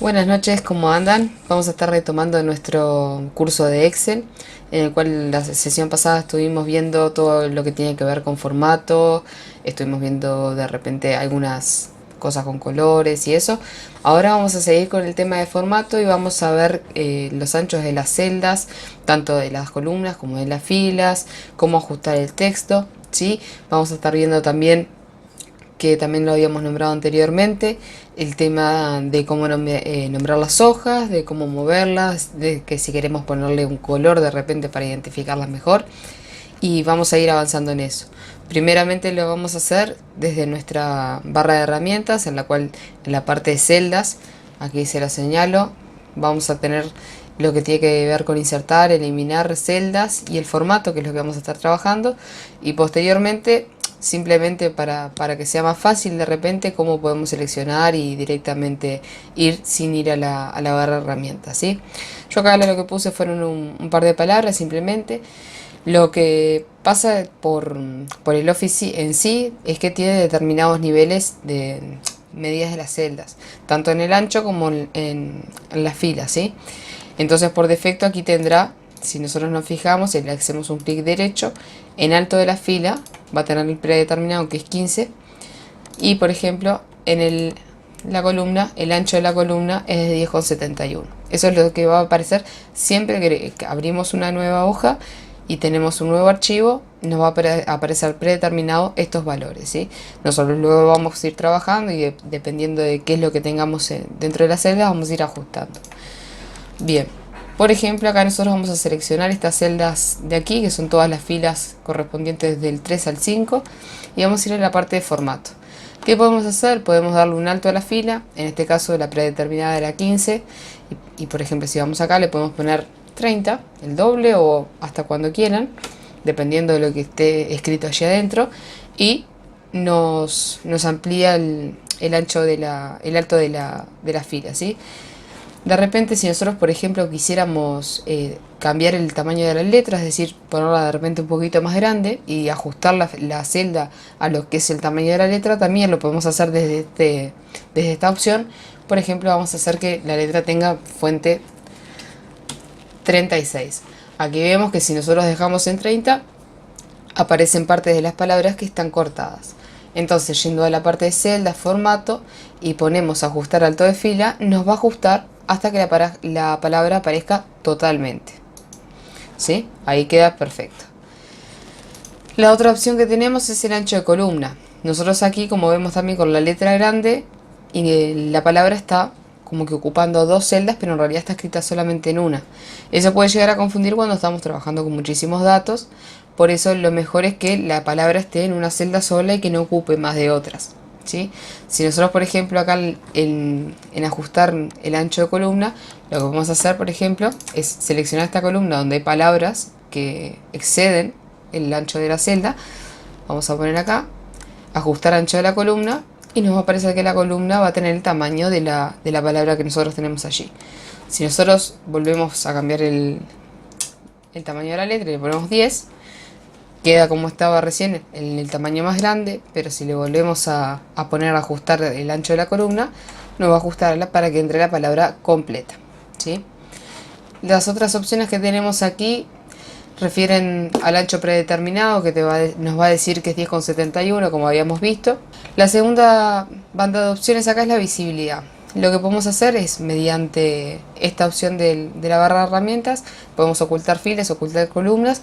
Buenas noches, ¿cómo andan? Vamos a estar retomando nuestro curso de Excel, en el cual la sesión pasada estuvimos viendo todo lo que tiene que ver con formato, estuvimos viendo de repente algunas cosas con colores y eso. Ahora vamos a seguir con el tema de formato y vamos a ver los anchos de las celdas, tanto de las columnas como de las filas, cómo ajustar el texto, ¿sí? Vamos a estar viendo también, que también lo habíamos nombrado anteriormente, el tema de cómo nombrar las hojas, de cómo moverlas, de que si queremos ponerle un color de repente para identificarlas mejor, y vamos a ir avanzando en eso. Primeramente lo vamos a hacer desde nuestra barra de herramientas, en la cual en la parte de celdas, aquí se la señalo, vamos a tener lo que tiene que ver con insertar, eliminar celdas y el formato, que es lo que vamos a estar trabajando, y posteriormente simplemente para que sea más fácil de repente cómo podemos seleccionar y directamente ir sin ir a la barra de herramientas, ¿sí? Yo acá lo que puse fueron un par de palabras simplemente. Lo que pasa por el Office en sí es que tiene determinados niveles de medidas de las celdas, tanto en el ancho como en las filas, ¿sí? Entonces por defecto aquí tendrá, si nosotros nos fijamos y le hacemos un clic derecho, en alto de la fila va a tener el predeterminado que es 15, y por ejemplo la columna, el ancho de la columna es de 10,71. Eso es lo que va a aparecer siempre que abrimos una nueva hoja y tenemos un nuevo archivo, nos va a aparecer predeterminado estos valores, ¿sí? Nosotros luego vamos a ir trabajando y dependiendo de qué es lo que tengamos dentro de la celda, vamos a ir ajustando. Bien, por ejemplo, acá nosotros vamos a seleccionar estas celdas de aquí, que son todas las filas correspondientes del 3 al 5, y vamos a ir a la parte de formato. ¿Qué podemos hacer? Podemos darle un alto a la fila, en este caso la predeterminada era 15, y por ejemplo si vamos acá le podemos poner 30, el doble o hasta cuando quieran, dependiendo de lo que esté escrito allí adentro, y nos amplía el ancho el alto de la fila, ¿sí? De repente, si nosotros, por ejemplo, quisiéramos cambiar el tamaño de la letra, es decir, ponerla de repente un poquito más grande y ajustar la celda a lo que es el tamaño de la letra, también lo podemos hacer desde esta opción. Por ejemplo, vamos a hacer que la letra tenga fuente 36. Aquí vemos que si nosotros dejamos en 30, aparecen partes de las palabras que están cortadas. Entonces, yendo a la parte de celda, formato, y ponemos ajustar alto de fila, nos va a ajustar hasta que la palabra aparezca totalmente, ¿sí? Ahí queda perfecto. La otra opción que tenemos es el ancho de columna. Nosotros aquí, como vemos también con la letra grande, y la palabra está como que ocupando dos celdas, pero en realidad está escrita solamente en una. Eso puede llegar a confundir cuando estamos trabajando con muchísimos datos. Por eso lo mejor es que la palabra esté en una celda sola y que no ocupe más de otras, ¿sí? Si nosotros, por ejemplo, acá en ajustar el ancho de columna, lo que vamos a hacer, por ejemplo, es seleccionar esta columna donde hay palabras que exceden el ancho de la celda. Vamos a poner acá, ajustar ancho de la columna, y nos va a aparecer que la columna va a tener el tamaño de la palabra que nosotros tenemos allí. Si nosotros volvemos a cambiar el tamaño de la letra y le ponemos 10, queda como estaba recién en el tamaño más grande, pero si le volvemos a poner a ajustar el ancho de la columna, nos va a ajustar para que entre la palabra completa, ¿sí? Las otras opciones que tenemos aquí refieren al ancho predeterminado, que nos va a decir que es 10,71, como habíamos visto. La segunda banda de opciones acá es la visibilidad. Lo que podemos hacer es, mediante esta opción de la barra de herramientas, podemos ocultar filas, ocultar columnas,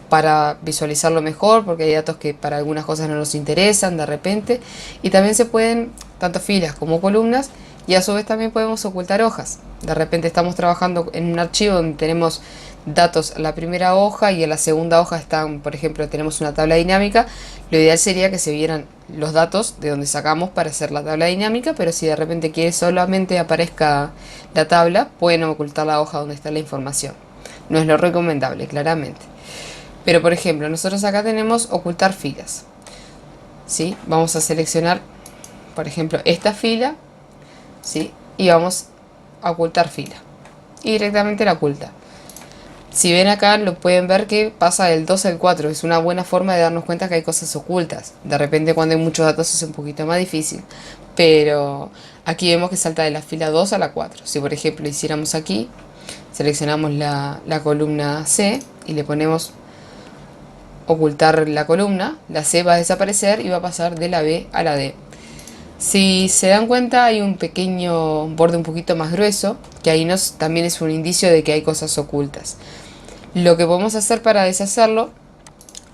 para visualizarlo mejor, porque hay datos que para algunas cosas no nos interesan de repente, y también se pueden tanto filas como columnas, y a su vez también podemos ocultar hojas. De repente estamos trabajando en un archivo donde tenemos datos en la primera hoja y en la segunda hoja están, por ejemplo, tenemos una tabla dinámica. Lo ideal sería que se vieran los datos de donde sacamos para hacer la tabla dinámica, pero si de repente quiere solamente aparezca la tabla, pueden ocultar la hoja donde está la información. No es lo recomendable, claramente. Pero por ejemplo, nosotros acá tenemos ocultar filas, ¿sí? Vamos a seleccionar, por ejemplo, esta fila, ¿sí? Y vamos a ocultar fila. Y directamente la oculta. Si ven acá, lo pueden ver que pasa del 2 al 4. Es una buena forma de darnos cuenta que hay cosas ocultas. De repente cuando hay muchos datos es un poquito más difícil. Pero aquí vemos que salta de la fila 2 a la 4. Si por ejemplo hiciéramos aquí, seleccionamos la columna C y le ponemos ocultar la columna, la C va a desaparecer y va a pasar de la B a la D. Si se dan cuenta, hay un pequeño borde un poquito más grueso, que ahí también es un indicio de que hay cosas ocultas. Lo que podemos hacer para deshacerlo,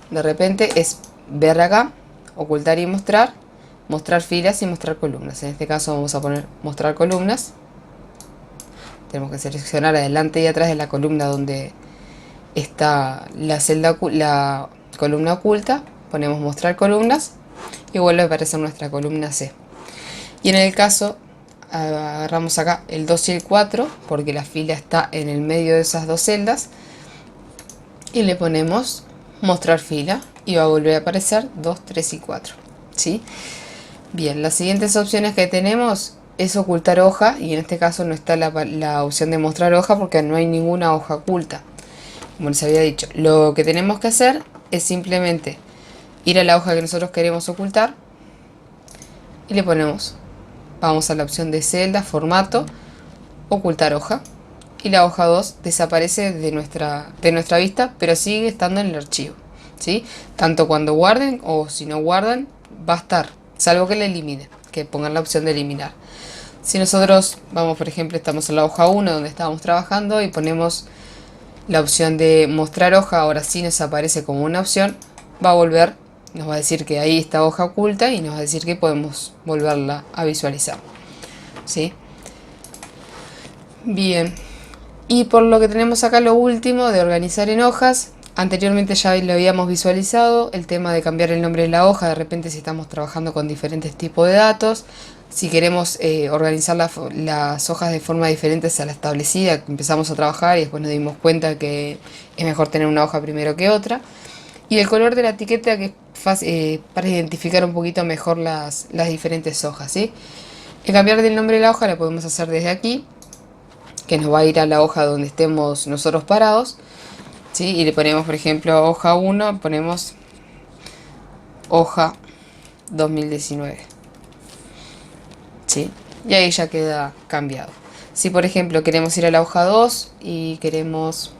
de repente, es ver acá, ocultar y mostrar, mostrar filas y mostrar columnas. En este caso vamos a poner mostrar columnas. Tenemos que seleccionar adelante y atrás de la columna donde está la columna oculta. Ponemos mostrar columnas y vuelve a aparecer nuestra columna C. Y en el caso, agarramos acá el 2 y el 4, porque la fila está en el medio de esas dos celdas, y le ponemos mostrar fila y va a volver a aparecer 2, 3 y 4. ¿Sí? Bien, las siguientes opciones que tenemos es ocultar hoja, y en este caso no está la opción de mostrar hoja porque no hay ninguna hoja oculta. Como les había dicho, lo que tenemos que hacer es simplemente ir a la hoja que nosotros queremos ocultar y le ponemos, vamos a la opción de celda, formato, ocultar hoja, y la hoja 2 desaparece de nuestra vista, pero sigue estando en el archivo, ¿sí? Tanto cuando guarden o si no guardan, va a estar, salvo que la eliminen, que pongan la opción de eliminar. Si nosotros vamos, por ejemplo, estamos en la hoja 1 donde estábamos trabajando y ponemos la opción de mostrar hoja, ahora sí nos aparece como una opción, va a volver, nos va a decir que ahí está hoja oculta y nos va a decir que podemos volverla a visualizar, ¿sí? Bien, y por lo que tenemos acá lo último de organizar en hojas, anteriormente ya lo habíamos visualizado, el tema de cambiar el nombre de la hoja, de repente si estamos trabajando con diferentes tipos de datos, si queremos organizar las hojas de forma diferente a la establecida, empezamos a trabajar y después nos dimos cuenta que es mejor tener una hoja primero que otra. Y el color de la etiqueta, que es fácil, para identificar un poquito mejor las diferentes hojas, ¿sí? El cambiar del nombre de la hoja lo podemos hacer desde aquí, que nos va a ir a la hoja donde estemos nosotros parados, ¿sí? Y le ponemos, por ejemplo, hoja 1, ponemos hoja 2019. ¿Sí? Y ahí ya queda cambiado. Si por ejemplo queremos ir a la hoja 2 y queremos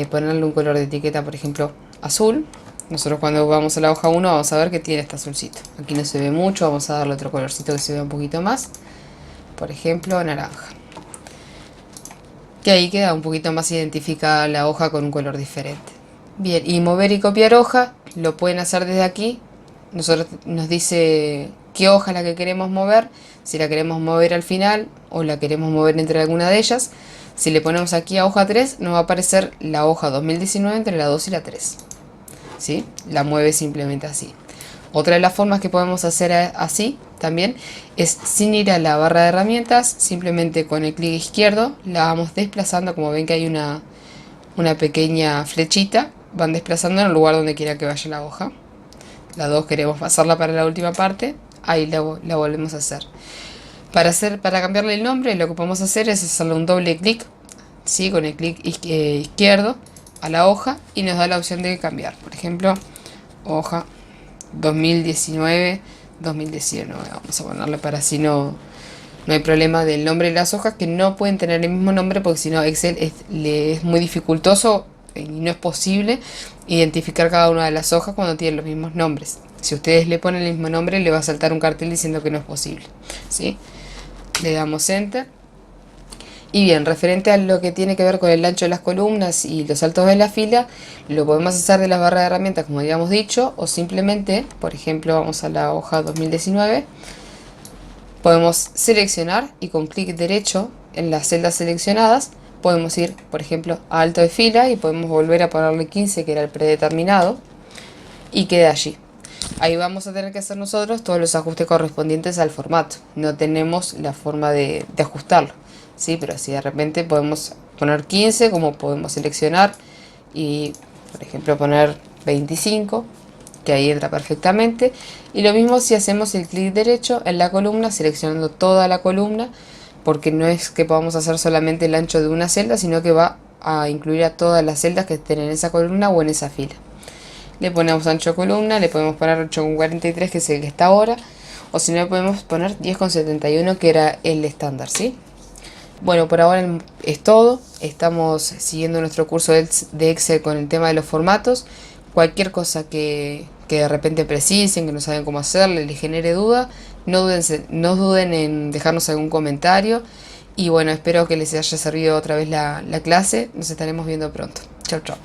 ponerle un color de etiqueta, por ejemplo azul, nosotros cuando vamos a la hoja 1 vamos a ver que tiene este azulcito. Aquí no se ve mucho, vamos a darle otro colorcito que se vea un poquito más, por ejemplo naranja. Que ahí queda un poquito más identificada la hoja con un color diferente. Bien, y mover y copiar hoja lo pueden hacer desde aquí. Nosotros nos dice qué hoja es la que queremos mover, si la queremos mover al final o la queremos mover entre alguna de ellas. Si le ponemos aquí a hoja 3, nos va a aparecer la hoja 2019 entre la 2 y la 3. ¿Sí? La mueve simplemente así. Otra de las formas que podemos hacer así también es sin ir a la barra de herramientas, simplemente con el clic izquierdo la vamos desplazando, como ven que hay una pequeña flechita, van desplazando en el lugar donde quiera que vaya la hoja. La 2 queremos pasarla para la última parte, ahí la volvemos a hacer. Para cambiarle el nombre, lo que podemos hacer es hacerle un doble clic, ¿sí? Con el clic izquierdo a la hoja y nos da la opción de cambiar. Por ejemplo, hoja 2019-2019. Vamos a ponerle para así no hay problema del nombre de las hojas, que no pueden tener el mismo nombre porque si no Excel le es muy dificultoso y no es posible identificar cada una de las hojas cuando tienen los mismos nombres. Si ustedes le ponen el mismo nombre, le va a saltar un cartel diciendo que no es posible, ¿sí? Le damos Enter. Y bien, referente a lo que tiene que ver con el ancho de las columnas y los saltos de la fila, lo podemos hacer de las barras de herramientas, como habíamos dicho, o simplemente, por ejemplo, vamos a la hoja 2019, podemos seleccionar y con clic derecho en las celdas seleccionadas, podemos ir, por ejemplo, a alto de fila y podemos volver a ponerle 15, que era el predeterminado, y queda allí. Ahí vamos a tener que hacer nosotros todos los ajustes correspondientes al formato. No tenemos la forma de ajustarlo, ¿sí? Pero si de repente podemos poner 15, como podemos seleccionar y, por ejemplo, poner 25, que ahí entra perfectamente. Y lo mismo si hacemos el clic derecho en la columna, seleccionando toda la columna, porque no es que podamos hacer solamente el ancho de una celda, sino que va a incluir a todas las celdas que estén en esa columna o en esa fila. Le ponemos ancho de columna, le podemos poner 8,43, que es el que está ahora, o si no le podemos poner 10,71, que era el estándar, ¿sí? Bueno, por ahora es todo. Estamos siguiendo nuestro curso de Excel con el tema de los formatos. Cualquier cosa que de repente precisen, que no saben cómo hacerle, les genere duda, no duden en dejarnos algún comentario. Y bueno, espero que les haya servido otra vez la clase. Nos estaremos viendo pronto. Chau, chau.